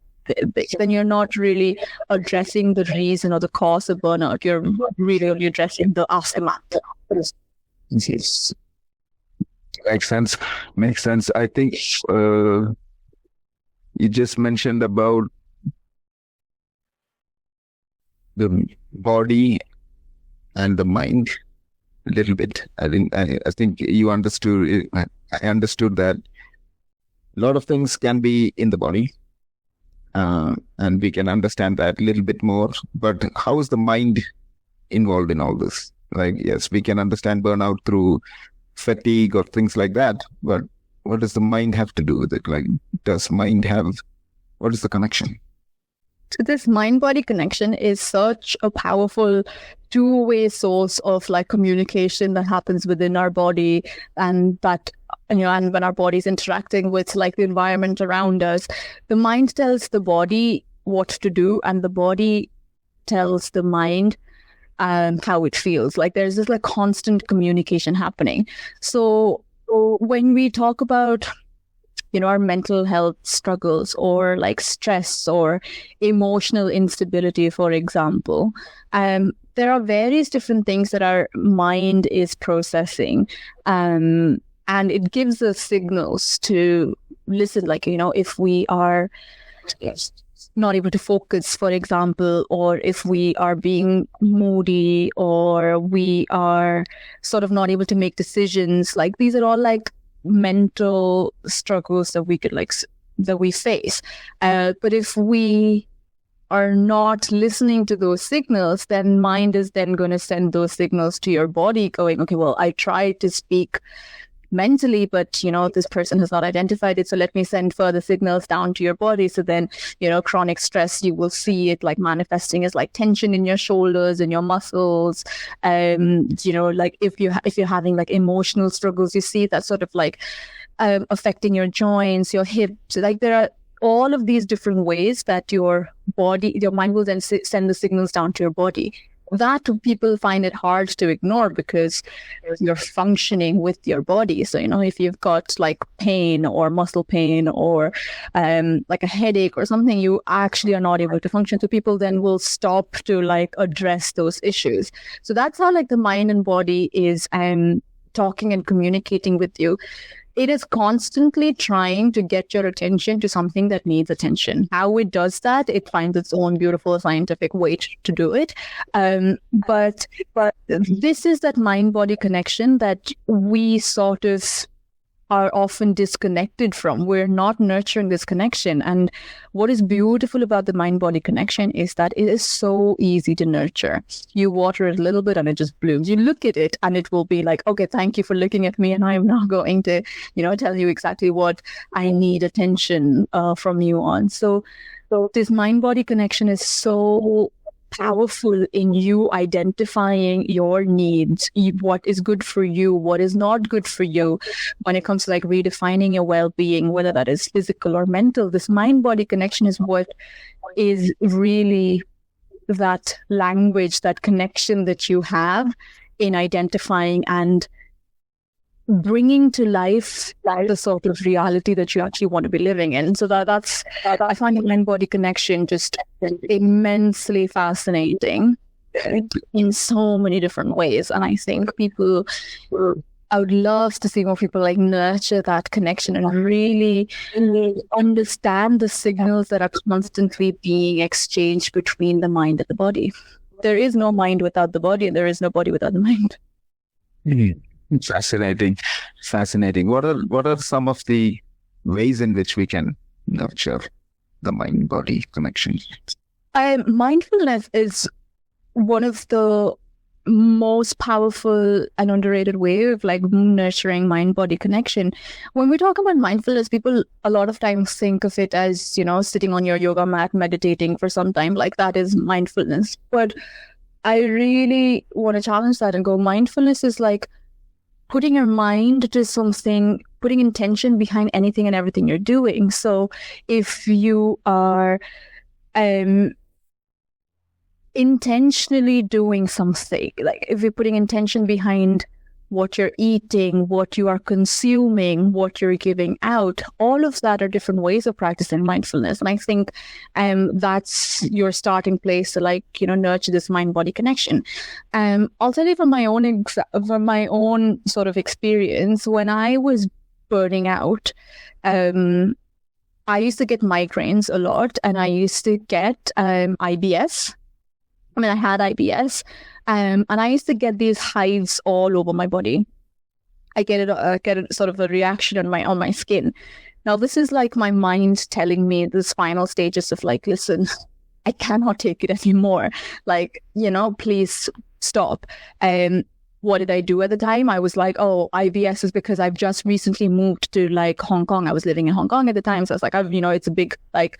big. Then you're not really addressing the reason or the cause of burnout. You're really only addressing the aftermath. Yes. Makes sense. I think you just mentioned about the body and the mind a little bit. I think you understood. I understood that a lot of things can be in the body, and we can understand that a little bit more. But how is the mind involved in all this? Like, yes, we can understand burnout through fatigue or things like that, but what does the mind have to do with it? Like, what is the connection? So this mind-body connection is such a powerful two-way source of like communication that happens within our body, and that, and when our body is interacting with like the environment around us, the mind tells the body what to do, and the body tells the mind how it feels. Like, there's this like constant communication happening. So when we talk about, our mental health struggles, or like stress or emotional instability, for example, there are various different things that our mind is processing, and it gives us signals to listen. Like, if we are not able to focus, for example, or if we are being moody, or we are sort of not able to make decisions. Like these are all like mental struggles that we could that we face. But if we are not listening to those signals, then mind is then going to send those signals to your body going, okay, well, I tried to speak mentally, but this person has not identified it, so let me send further signals down to your body. So then chronic stress, you will see it like manifesting as like tension in your shoulders and your muscles. Like if you're having like emotional struggles, you see that sort of like affecting your joints, your hips. Like there are all of these different ways that your mind will then send the signals down to your body. That people find it hard to ignore because you're functioning with your body. So, if you've got like pain or muscle pain or like a headache or something, you actually are not able to function. So people then will stop to like address those issues. So that's how like the mind and body is talking and communicating with you. It is constantly trying to get your attention to something that needs attention. How it does that, it finds its own beautiful scientific way to do it. But this is that mind-body connection that we sort of are often disconnected from. We're not nurturing this connection. And what is beautiful about the mind-body connection is that it is so easy to nurture. You water it a little bit and it just blooms. You look at it and it will be like, okay, thank you for looking at me, and I'm now going to, tell you exactly what I need attention from you on. So this mind-body connection is so powerful in you identifying your needs, what is good for you, what is not good for you when it comes to like redefining your well-being, whether that is physical or mental. This mind-body connection is what is really that language, that connection that you have in identifying and bringing to life the sort of reality that you actually want to be living in. So that's I find the mind-body connection just immensely fascinating in so many different ways. And I think I would love to see more people like nurture that connection and really understand the signals that are constantly being exchanged between the mind and the body. There is no mind without the body, and there is no body without the mind. Mm-hmm. Fascinating. What are some of the ways in which we can nurture the mind-body connection? Mindfulness is one of the most powerful and underrated way of like nurturing mind-body connection. When we talk about mindfulness, people a lot of times think of it as, sitting on your yoga mat, meditating for some time, like that is mindfulness. But I really want to challenge that and go, mindfulness is like putting your mind to something, putting intention behind anything and everything you're doing. So if you are intentionally doing something, like if you're putting intention behind what you're eating, what you are consuming, what you're giving out, all of that are different ways of practicing mindfulness. And I think that's your starting place to nurture this mind-body connection. I'll tell you from my own sort of experience, when I was burning out, I used to get migraines a lot, and I used to get IBS. I had IBS, and I used to get these hives all over my body. I get it sort of a reaction on my skin. Now, this is like my mind telling me this final stages of like, listen, I cannot take it anymore. Like, please stop. What did I do at the time? I was like, oh, IBS is because I've just recently moved to like Hong Kong. I was living in Hong Kong at the time. So I was like, it's a big like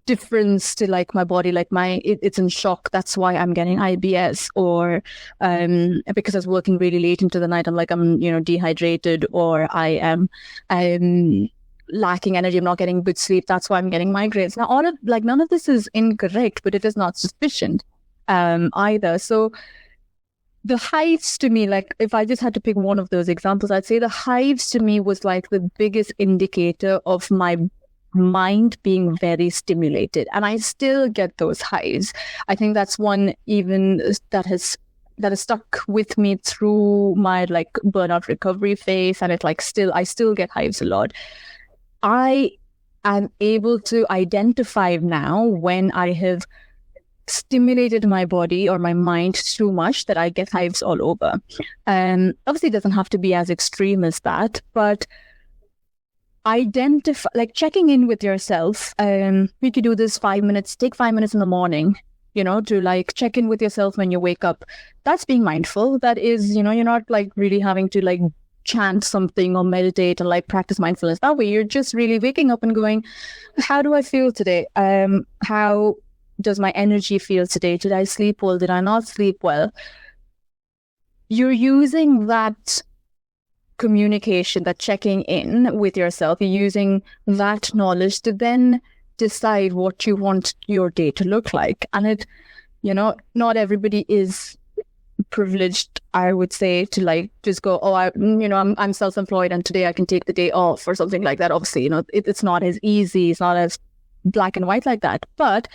difference to like my body, like it's in shock, that's why I'm getting IBS. Or because I was working really late into the night, I'm dehydrated, or I am lacking energy, I'm not getting good sleep, that's why I'm getting migraines. Now none of this is incorrect, but it is not sufficient either. So the hives to me, like if I just had to pick one of those examples, I'd say the hives to me was like the biggest indicator of my mind being very stimulated, and I still get those hives. I think that's one even that has stuck with me through my like burnout recovery phase, and I still get hives a lot. I I'm able to identify now when I have stimulated my body or my mind too much that I get hives all over. Obviously, it doesn't have to be as extreme as that, but identify, like checking in with yourself. We could do this 5 minutes, take 5 minutes in the morning, to like check in with yourself when you wake up. That's being mindful. That is, you're not like really having to like chant something or meditate and like practice mindfulness that way. You're just really waking up and going, how do I feel today? How does my energy feel today? Did I sleep well? Did I not sleep well? You're using that communication, that checking in with yourself, you're using that knowledge to then decide what you want your day to look like. And it, not everybody is privileged, I would say, to like just go, oh, I'm self-employed and today I can take the day off or something like that. Obviously, it's not as easy, it's not as black and white like that. But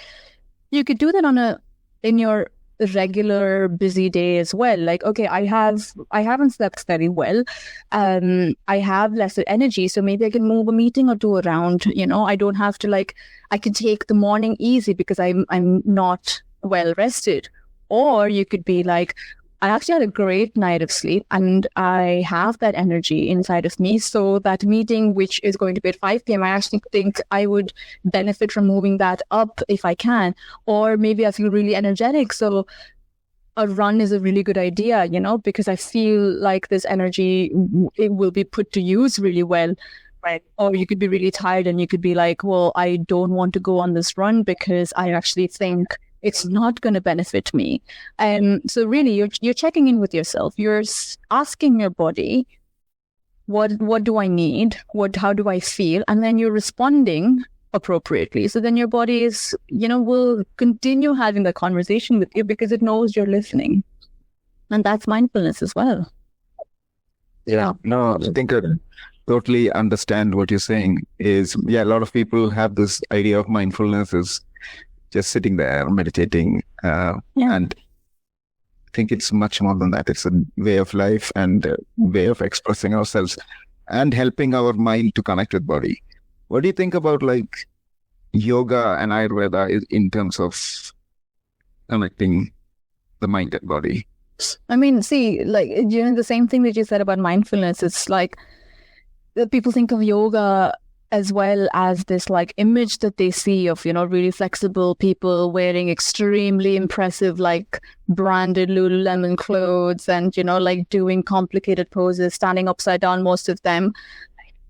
you could do that in your regular busy day as well. Like, okay, I haven't slept very well. I have lesser energy, so maybe I can move a meeting or two around. I don't have to I can take the morning easy because I'm not well rested. Or you could be like, I actually had a great night of sleep and I have that energy inside of me. So that meeting, which is going to be at 5 p.m., I actually think I would benefit from moving that up if I can. Or maybe I feel really energetic. So a run is a really good idea, because I feel like this energy, it will be put to use really well. Right. Or you could be really tired and you could be like, well, I don't want to go on this run because I actually think it's not going to benefit me. So really, you're checking in with yourself. You're asking your body, what do I need? How do I feel? And then you're responding appropriately. So then your body is, will continue having the conversation with you because it knows you're listening. And that's mindfulness as well. Yeah, no, I think I totally understand what you're saying. A lot of people have this idea of mindfulness is just sitting there meditating, and I think it's much more than that. It's a way of life and a way of expressing ourselves and helping our mind to connect with body. What do you think about like yoga and Ayurveda in terms of connecting the mind and body? I mean, see, like, the same thing that you said about mindfulness, it's like people think of yoga as well as this like image that they see of, really flexible people wearing extremely impressive, like branded Lululemon clothes and, like doing complicated poses, standing upside down, most of them.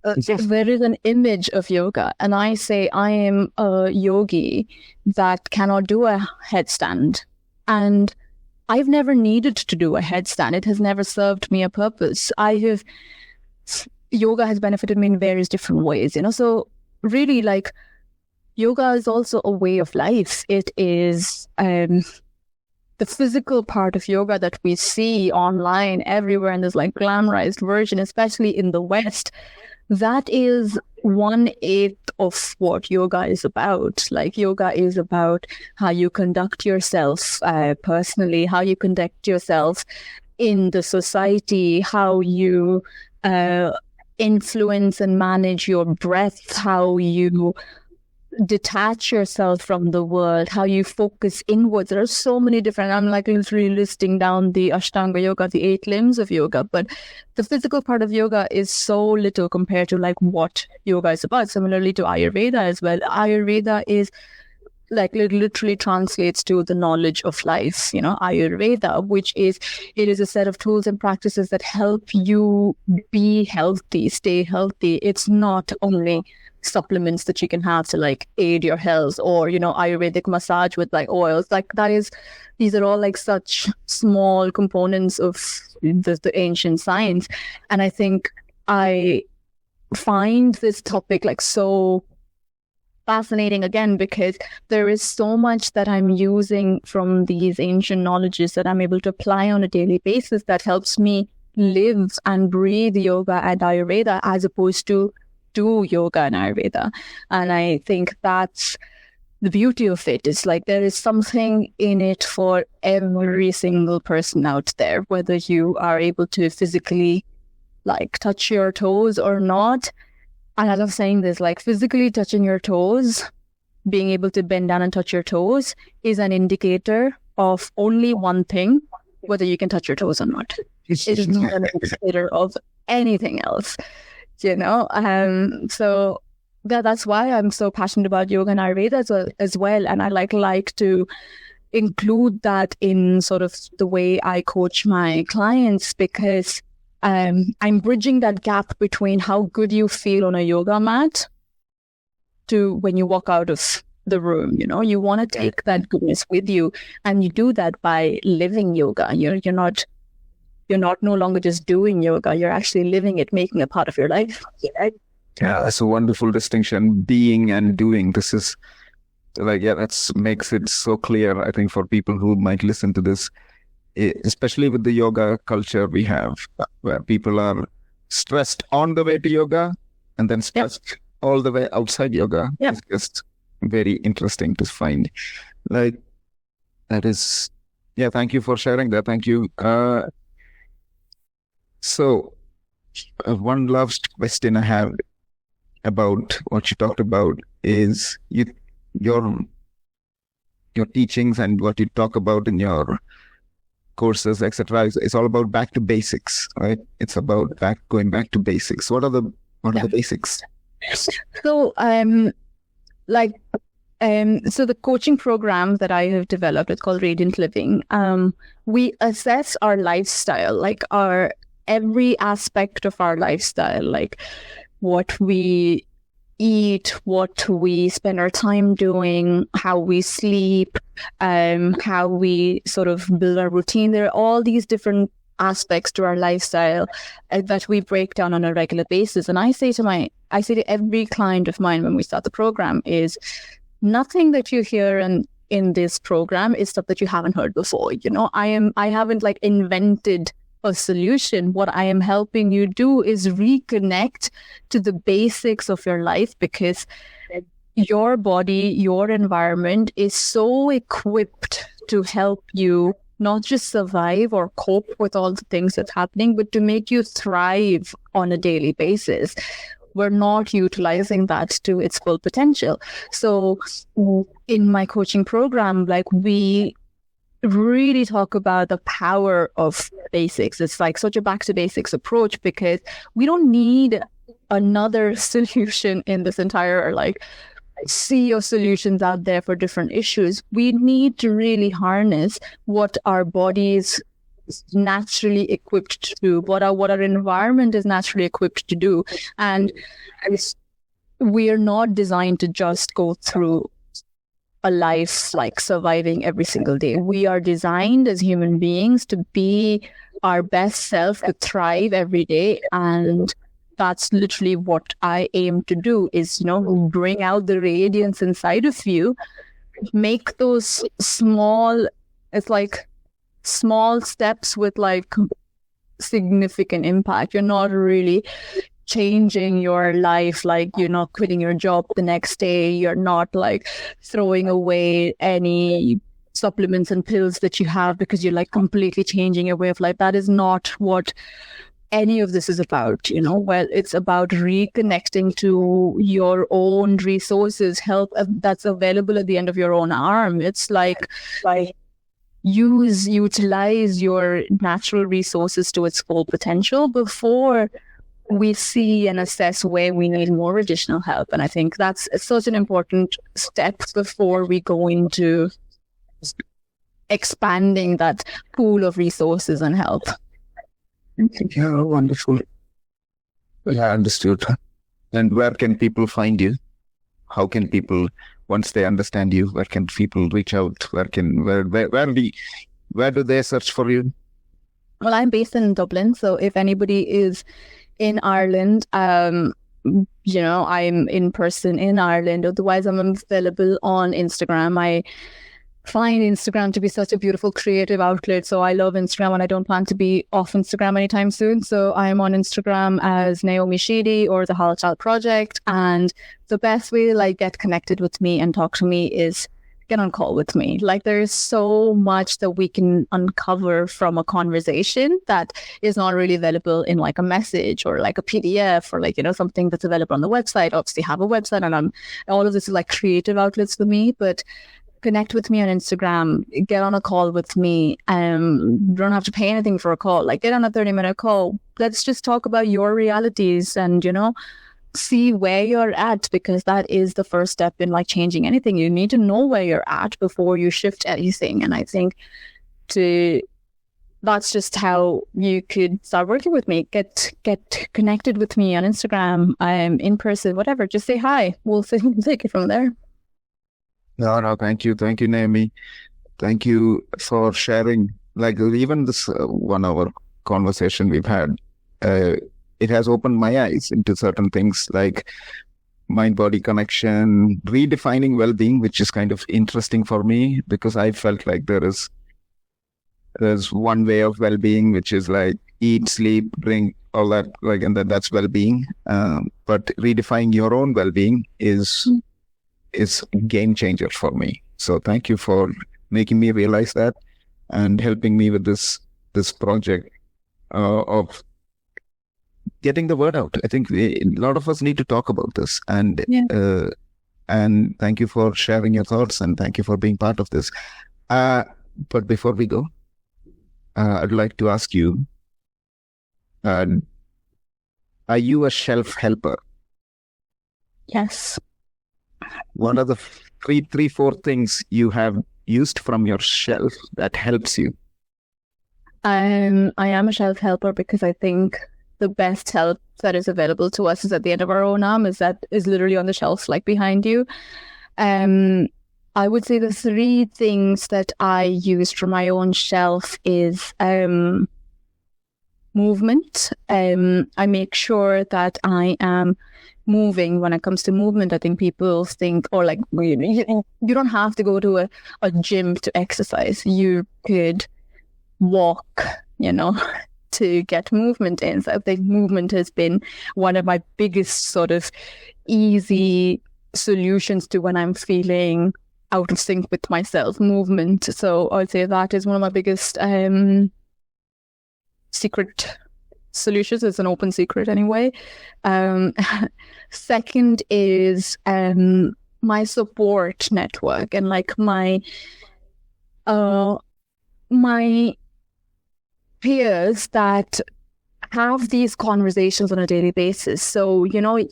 There is an image of yoga. And I say I am a yogi that cannot do a headstand. And I've never needed to do a headstand. It has never served me a purpose. Yoga has benefited me in various different ways, So really, like, yoga is also a way of life. It is the physical part of yoga that we see online everywhere, and there's like glamorized version, especially in the West. That is 1/8 of what yoga is about. Like, yoga is about how you conduct yourself personally, how you conduct yourself in the society, how you influence and manage your breath, how you detach yourself from the world, how you focus inwards. There are so many different, I'm like literally listing down the Ashtanga yoga, the 8 limbs of yoga, but the physical part of yoga is so little compared to like what yoga is about. Similarly to Ayurveda as well. Ayurveda is like literally translates to the knowledge of life, Ayurveda, it is a set of tools and practices that help you be healthy, stay healthy. It's not only supplements that you can have to like aid your health or, Ayurvedic massage with like oils. Like these are all like such small components of the ancient science. And I think I find this topic like so fascinating again, because there is so much that I'm using from these ancient knowledges that I'm able to apply on a daily basis that helps me live and breathe yoga and Ayurveda as opposed to do yoga and Ayurveda. And I think that's the beauty of it. It's like there is something in it for every single person out there, whether you are able to physically like touch your toes or not. and I love saying this, like physically touching your toes, being able to bend down and touch your toes is an indicator of only one thing, whether you can touch your toes or not. It is not an indicator of anything else, so that's why I'm so passionate about yoga and Ayurveda as well. And I like to include that in sort of the way I coach my clients, because I'm bridging that gap between how good you feel on a yoga mat to when you walk out of the room. You want to take that goodness with you, and you do that by living yoga. You're not no longer just doing yoga, you're actually living it, making it part of your life. Yeah, that's a wonderful distinction, being and doing. This is that makes it so clear, I think, for people who might listen to this, especially with the yoga culture we have, where people are stressed on the way to yoga and then stressed all the way outside yoga. It's just very interesting to find. That is, thank you for sharing that. Thank you. So one last question I have about what you talked about is your teachings and what you talk about in your courses, etc. It's all about back to basics, right? It's about going back to basics. What are the basics? So so the coaching program that I have developed, it's called Radiant Living. We assess our lifestyle, like every aspect of our lifestyle, like what we eat, what we spend our time doing, how we sleep, how we sort of build our routine. There are all these different aspects to our lifestyle that we break down on a regular basis. And I say to every client of mine when we start the program is, nothing that you hear in this program is stuff that you haven't heard before. I haven't invented a solution. What I am helping you do is reconnect to the basics of your life, because your body, your environment is so equipped to help you not just survive or cope with all the things that's happening, but to make you thrive on a daily basis. We're not utilizing that to its full potential. So in my coaching program, we really talk about the power of basics. It's such a back to basics approach, because we don't need another solution in this entire sea of solutions out there for different issues. We need to really harness what our bodies naturally equipped to do, what our environment is naturally equipped to do. And we are not designed to just go through a life surviving every single day. We are designed as human beings to be our best self, to thrive every day. And that's literally what I aim to do, is, bring out the radiance inside of you, make those small steps with significant impact. You're not really changing your life, you're not quitting your job the next day, you're not throwing away any supplements and pills that you have because you're completely changing your way of life. That is not what any of this is about. Well, it's about reconnecting to your own resources, help that's available at the end of your own arm. It's utilize your natural resources to its full potential before we see and assess where we need more additional help. And I think that's such an important step before we go into expanding that pool of resources and help. Yeah, wonderful. Yeah, understood. And where can people find you? How can people, once they understand you, where can people reach out? Where do they search for you? Well, I'm based in Dublin, so if anybody is in Ireland, I'm in person in Ireland. Otherwise, I'm available on Instagram. I find Instagram to be such a beautiful creative outlet. So I love Instagram, and I don't plan to be off Instagram anytime soon. So I am on Instagram as Naomi Sheedy or the Halchal Project. And the best way to get connected with me and talk to me is get on a call with me. Like there's so much that we can uncover from a conversation that is not really available in like a message or like a PDF or like, something that's available on the website. Obviously have a website, and all of this is like creative outlets for me, but connect with me on Instagram, get on a call with me. You don't have to pay anything for a call. Like get on a 30-minute call. Let's just talk about your realities and, see where you're at, because that is the first step in like changing anything. You need to know where you're at before you shift anything. And I think that's just how you could start working with me. Get connected with me on Instagram, in person, whatever. Just say hi. We'll take it from there. No, thank you, Naomi. Thank you for sharing. Like even this 1 hour conversation we've had, it has opened my eyes into certain things like mind-body connection, redefining well-being, which is kind of interesting for me because I felt like there's one way of well-being, which is like eat, sleep, drink, all that, like, and that's well-being. But redefining your own well-being is a game changer for me. So thank you for making me realize that and helping me with this project of getting the word out. I think a lot of us need to talk about this, and thank you for sharing your thoughts, and thank you for being part of this. But before we go, I'd like to ask you, are you a shelf helper? Yes. What are the three, four things you have used from your shelf that helps you? I am a shelf helper because I think the best help that is available to us is at the end of our own arm, is literally on the shelf, like behind you. I would say the 3 things that I used from my own shelf is movement. I make sure that I am moving. When it comes to movement, I think people think, or like, you don't have to go to a gym to exercise. You could walk, to get movement in. So I think movement has been one of my biggest sort of easy solutions to when I'm feeling out of sync with myself, movement. So I'd say that is one of my biggest secret solutions. It's an open secret anyway. Second is my support network, and like my peers that have these conversations on a daily basis. So,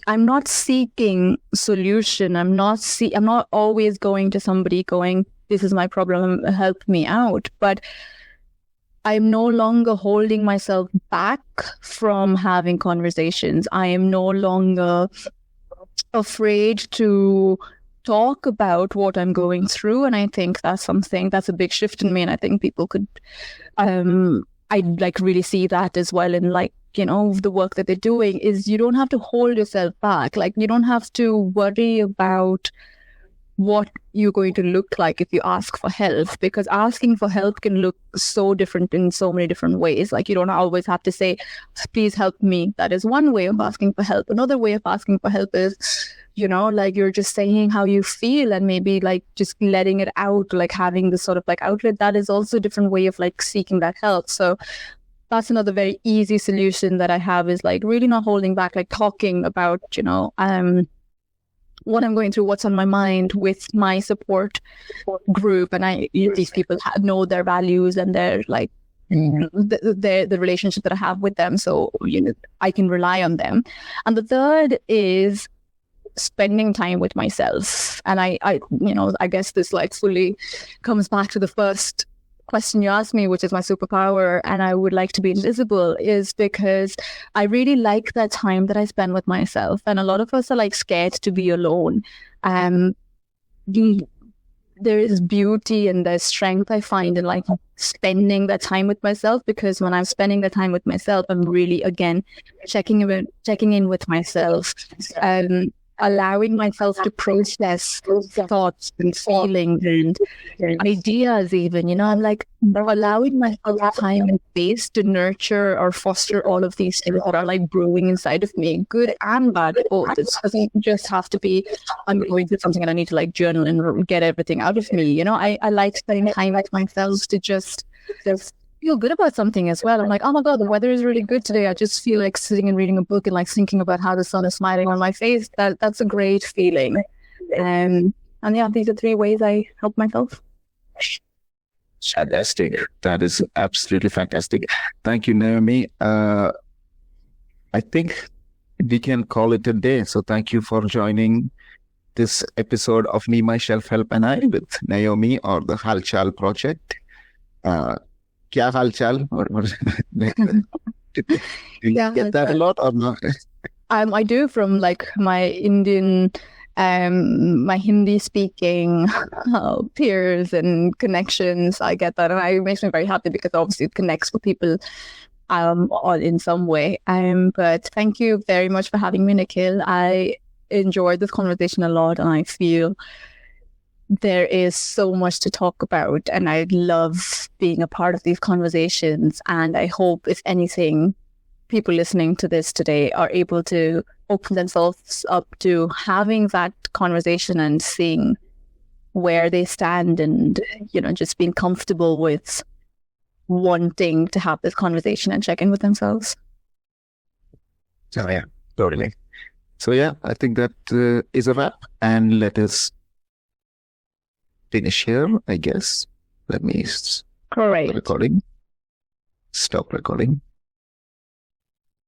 I'm not seeking solution. I'm not always going to somebody going, this is my problem, help me out. But I'm no longer holding myself back from having conversations. I am no longer afraid to talk about what I'm going through. And I think that's a big shift in me. And I think people could, I like really see that as well in like, the work that they're doing is you don't have to hold yourself back. Like you don't have to worry about what you're going to look like if you ask for help, because asking for help can look so different in so many different ways. Like you don't always have to say, please help me. That is one way of asking for help. Another way of asking for help is, like you're just saying how you feel and maybe like just letting it out, like having this sort of like outlet. That is also a different way of like seeking that help. So that's another very easy solution that I have, is like really not holding back, like talking about, what I'm going through, what's on my mind with my support group. And these people know their values and their like the relationship that I have with them. So, I can rely on them. And the third is spending time with myself. And I guess this like fully comes back to the first question you asked me, which is my superpower, and I would like to be invisible, is because I really like that time that I spend with myself. And a lot of us are like scared to be alone. There is beauty and there's strength I find in like spending that time with myself, because when I'm spending the time with myself, I'm really again checking in with myself. allowing myself to process thoughts and feelings and ideas even, I'm like allowing myself time and space to nurture or foster all of these things that are like brewing inside of me, good and bad both. It doesn't just have to be I'm going through something and I need to like journal and get everything out of me. I like spending time with myself to just feel good about something as well. I'm like, oh my God, the weather is really good today. I just feel like sitting and reading a book and like thinking about how the sun is smiling on my face. That's a great feeling. And yeah, these are 3 ways I help myself. Fantastic. That is absolutely fantastic. Thank you, Naomi. I think we can call it a day. So thank you for joining this episode of Me, Myself, Help and I with Naomi, or the Halchal Project. Kya halchal? Do you get that a lot or not? I do, from like my Indian, my Hindi speaking peers and connections. I get that, and it makes me very happy because obviously it connects with people all in some way. But thank you very much for having me, Nikhil. I enjoyed this conversation a lot, and I feel there is so much to talk about, and I love being a part of these conversations. And I hope, if anything, people listening to this today are able to open themselves up to having that conversation and seeing where they stand, and just being comfortable with wanting to have this conversation and check in with themselves. Oh yeah, totally. So yeah, I think that is a wrap, and let us finish here, I guess. Let me Correct. recording. Stop recording.